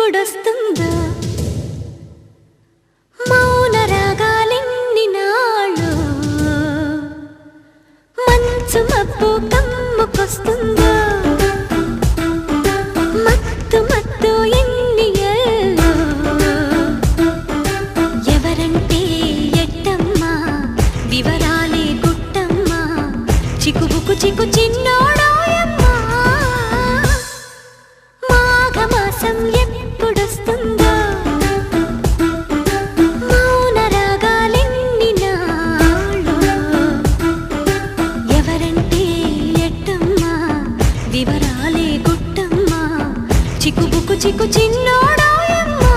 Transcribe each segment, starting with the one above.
ఎప్పుడొస్తుందో మౌన రాగాలెన్ని నాళ్ళు మంచు మబ్బు కమ్ముకొస్తుందో మత్తు మత్తు ఎన్ని ఏళ్ళు ఎవరంటే ఎట్టమ్మా వివరాలే గుట్టమ్మా చిక్కుబుకు చిక్కు చిన్నోడాయమ్మా మాఘమాసం ఎప్పుడొస్తుందో మౌన రాగాలెన్ని నాళ్ళు ఎవరంటే ఎట్టమ్మా వివరాలే గుట్టమ్మా చిక్కుబుకు చిక్కు చిన్నోడాయమ్మా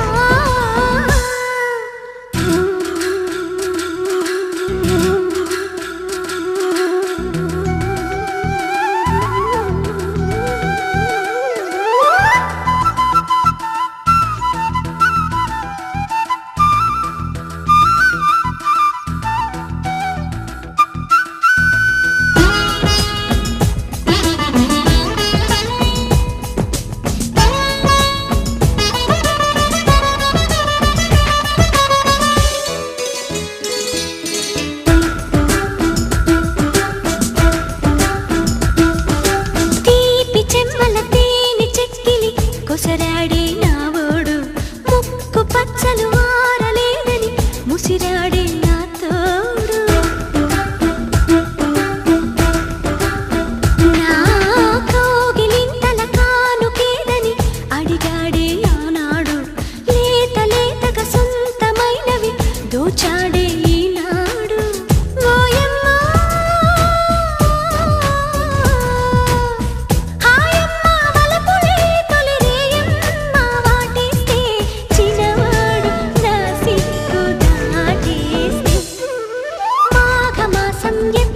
కొసరాడే నావోడు ముక్కు పచ్చలు ఆరలేదని ముసిరాడే నా తోడు నా కోగిలింతల కానుకేదని అడిగాడే ఆనాడు లేత లేతగా సొంతమైనవి దోచాడే ఈనాడు ఓయమ్మా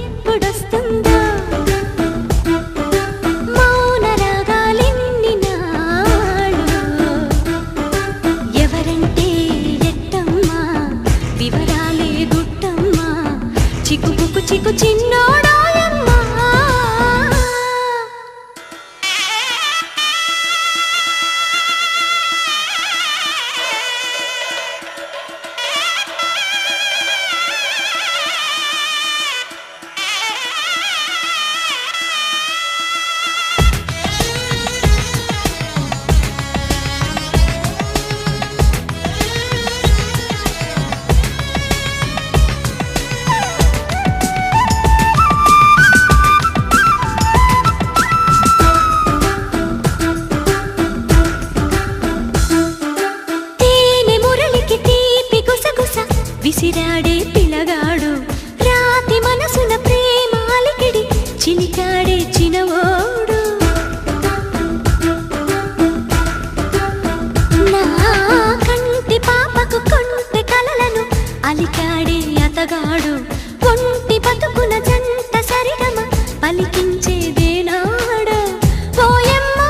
ఎప్పుడొస్తుందో మౌన రాగాలెన్ని నాళ్ళు ఎవరంటే ఎట్టమ్మా వివరాలే గుట్టమ్మా చిక్కుబుకు చిక్కు చిన్నోడాయమ్మా విసిరాడే పిల్లగాడు రాతి మనసున ప్రేమ అలికిడి చిలికాడే చినవోడు నా కంటి పాపకు కొంటె కలలను అలికాడే అతగాడు ఒంటి బతుకున జంట సరిగమ పలికించేదేనాడు ఓయమ్మా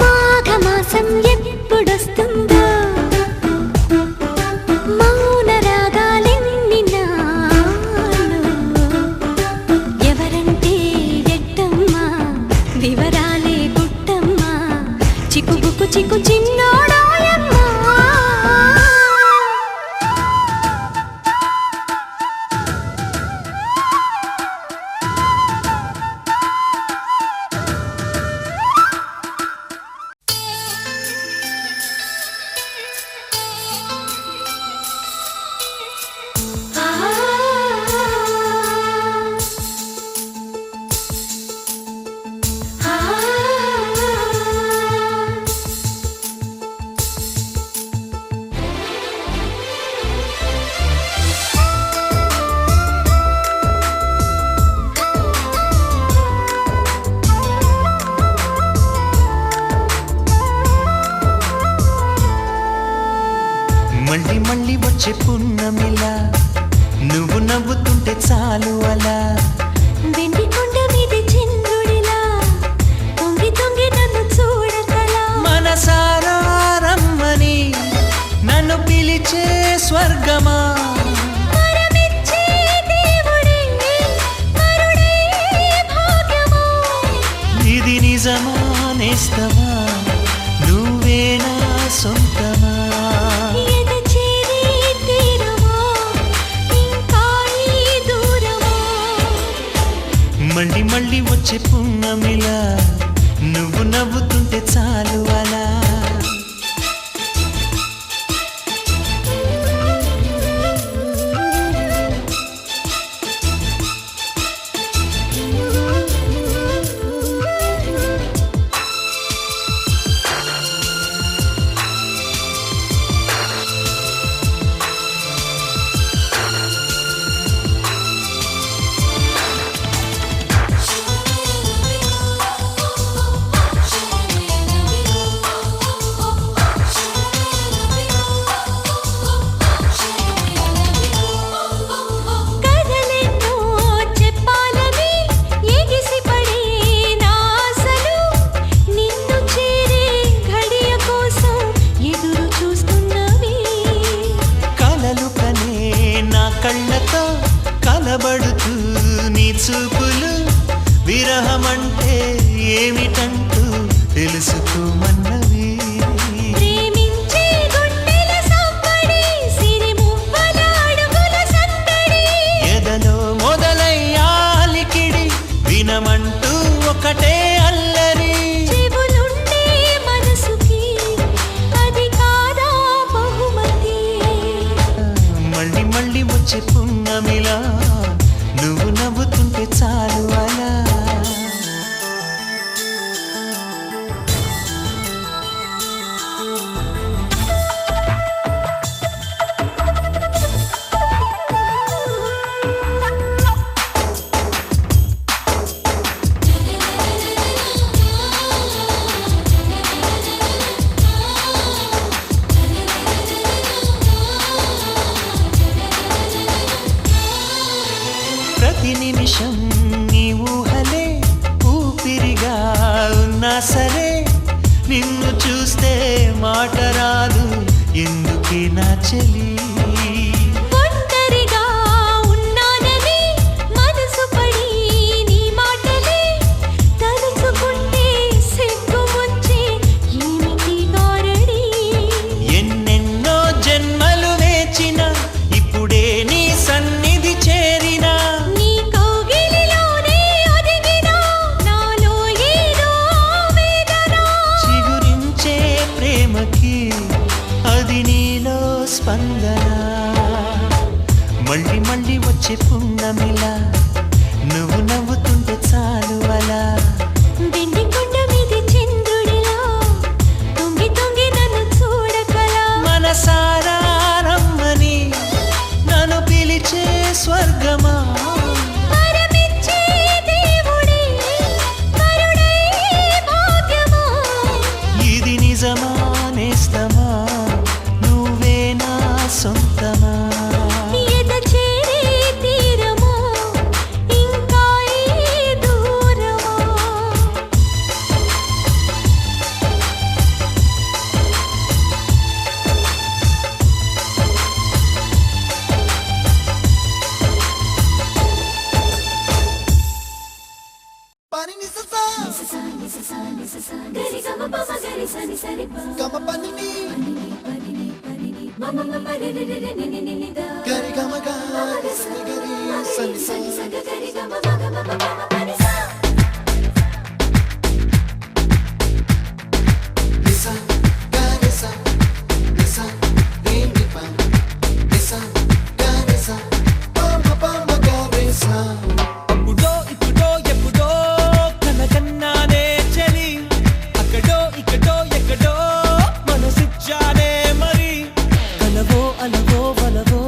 మాఘమాసం ఎప్పుడొస్తుందో మౌన రాగాలెన్ని నాళ్ళు ఎవరంటే ఎట్టమ్మా వివరాలే గుట్టమ్మా చిక్కుబుకు చిక్కు చిన్నోడాయమ్మా మళ్ళీ మళ్ళీ వచ్చే పున్నమిలా నువ్వు నవ్వుతుంటే చాలు అలా వెండి కొండ మీద చంద్రుడిలా తొంగి తొంగి నన్ను చూడకలా మనసారా రమ్మని నన్ను పిలి నిజమా నువ్వే నా సొంతమా ఎద చేరే తీరమా ఇంకా ఈ దూరమా మళ్ళీ మళ్ళీ వచ్చే పున్నమిలా నువ్వు నవ్వుతుంటే చాలు అలా కథలెన్నో చెప్పాలని ఎగిసిపడే నా ఆశలు నిన్ను చేరే ఘడియ కోసం ఎదురు చూస్తున్నవి కలలు కనే నా కళ్ళతో కలబడుతూ నీ చూపులు విరహమంటే ఏమిటంటూ తెలుసుకోమన్నవి ప్రేమించే గుండెల సంబడి సిరిమువ్వల అడుగుల సందడి ఎదలో మొదలయ్యాలికిడి వినమంటూ ఒకటే అల్లరి చెవులుండే మనసుకి అది కాదా బహుమతి మళ్ళీ మళ్ళీ వచ్చే పున్నమిలా నువ్వు నవ్వుతుంటే చాలు అలా ప్రతి నిమిషం నీ ఊహలే ఊపిరిగా ఉన్నా సరే నిన్ను చూస్తే మాట రాదు ఎందుకే నా చెలి ఒంటరిగా ఉన్నానని మనసు పడి నీ మాటలే తలుచుకుంటే సిగ్గు వచ్చే ఏమిటి గారడి ఎన్నెన్నో జన్మలు వేచిన ఇప్పుడే నీ సన్నిధి చేరినా నీ కౌగిలిలోనే ఒదిగినా నాలో ఏదో ఆవేదన చిగురించే ప్రేమకి అది నీలో స్పందన మళ్ళీ మళ్ళీ వచ్చే పున్నమిలా నువ్వు నవ్వుతుంటే చాలు అలా వెండి కొండ మీది చంద్రుడిలా తొంగి తొంగి నన్ను చూడకలా మనసారా రమ్మని నన్ను పిలిచే స్వర్గమా వరమిచ్చే దేవుడే కరుణై భాగ్యమా ఇది నిజమా నేస్తమా నువ్వే నా సొంతమా ఎద చేరే తీరమా ఇంకా ఈ దూరమా Pani ni sa sa గరి గమ పమ గరి సని సరి ప gama pani ni మమ మమ రి రి రి రి ని ని ని ని the gari gama ga sani gari sani సని sa సగ గరి గమ మగ మమ మమ పని సా nisa ga nisa nisa ni ni pa nisa ga nisa pa ma ga nisa అప్పుడో ఇప్పుడో ఎప్పుడో కనకన్నానే చలి అక్కడో ఇక్కడో ఎక్కడో మనసిచ్చానే మరి కలవో అలవో వలవో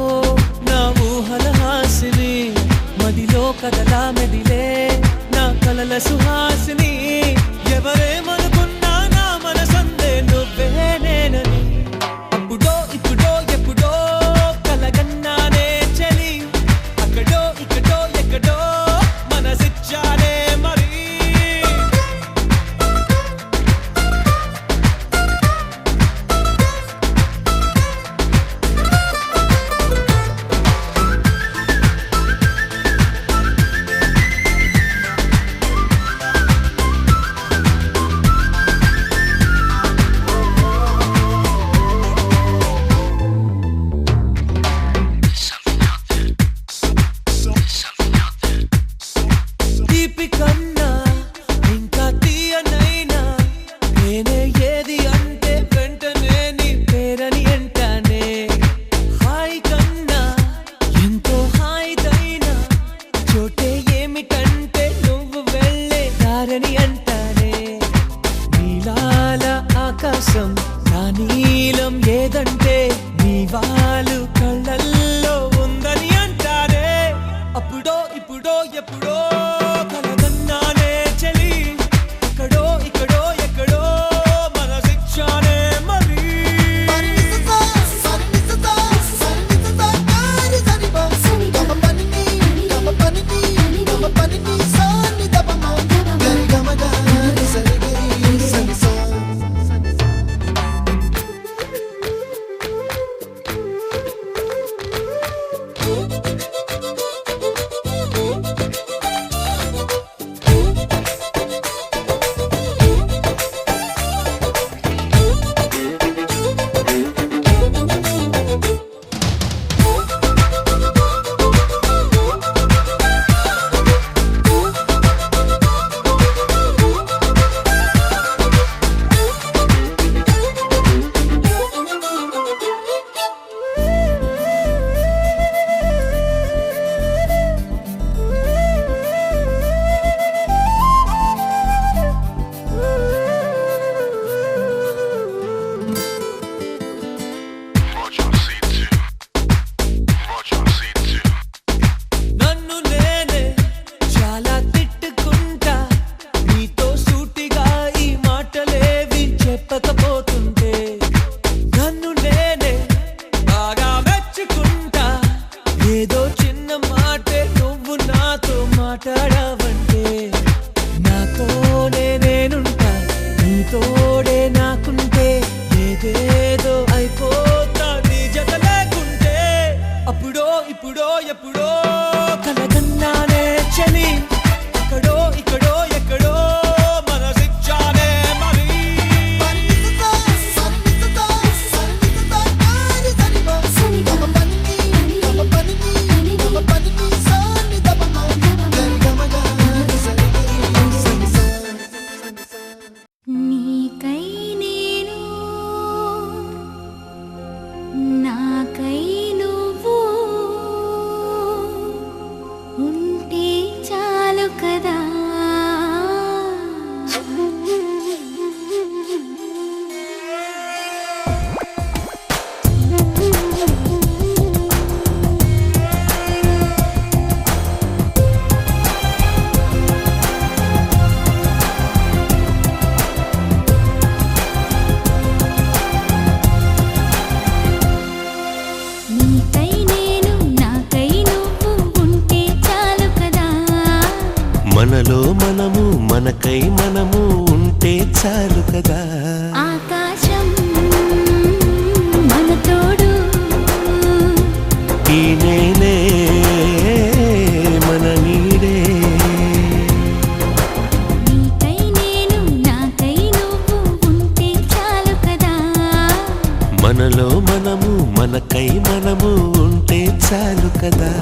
నా ఊహల హాసిని మదిలో కదలా మెదిలే నా కలల సుహాసిని ఎవరేమనుకున్నా నా మనసందే నువ్వే నేనని అప్పుడో ఇప్పుడో ఎప్పుడో కలగన్నానే చలి అక్కడో ఇక్కడో ఎక్కడో మనసిచ్చానే మరి ఏది అంటే వెంటనే నీ పేరని అంటానే హాయ్ కన్నా ఎంతో హాయిదైనా చోటే ఏమిటంటే నువ్వు వెళ్ళే దారని అంటానే నీలాల ఆకాశం నా నీలం ఏదంటే నీ వాళ్ళు కళ్ళల్లో ఉందని అంటారే అప్పుడో ఇప్పుడో ఎప్పుడో కలగన్నానే చలి అక్కడో ఇక్కడో ఎక్కడో మనసిచ్చానే మరి నన్ను నేనే చాలా తిట్టుకుంటా నీతో సూటిగా ఈ మాటలేవి చెప్పకపోతుంటే నన్ను నేనే బాగా మెచ్చుకుంటా ఏదో చిన్న మాటే నువ్వు నాతో మాట్లాడవంటే నాతోనే నేనుంటా నీతోడే నాకుంటే ఏదేదో అయిపోతా నీ జత లేకుంటే అప్పుడో ఇప్పుడో ఎప్పుడో కలగన్నానే చలి అక్కడో ఇక్కడో ఎక్కడో మనసిచ్చానే మరి నీకై నేను నాకై నువ్వు ఉంటే చాలు కదా నీకై నేను నాకై నువ్వు ఉంటే చాలు కదా మనలో మనము మనకై మనము ఉంటే చాలు కదా ఆకాశం మన తోడు ఈ నేలే మన నీడే నీకై నేను నాకై నువ్వు ఉంటే చాలు కదా మనలో మనము మనకై మనము ఉంటే చాలు కదా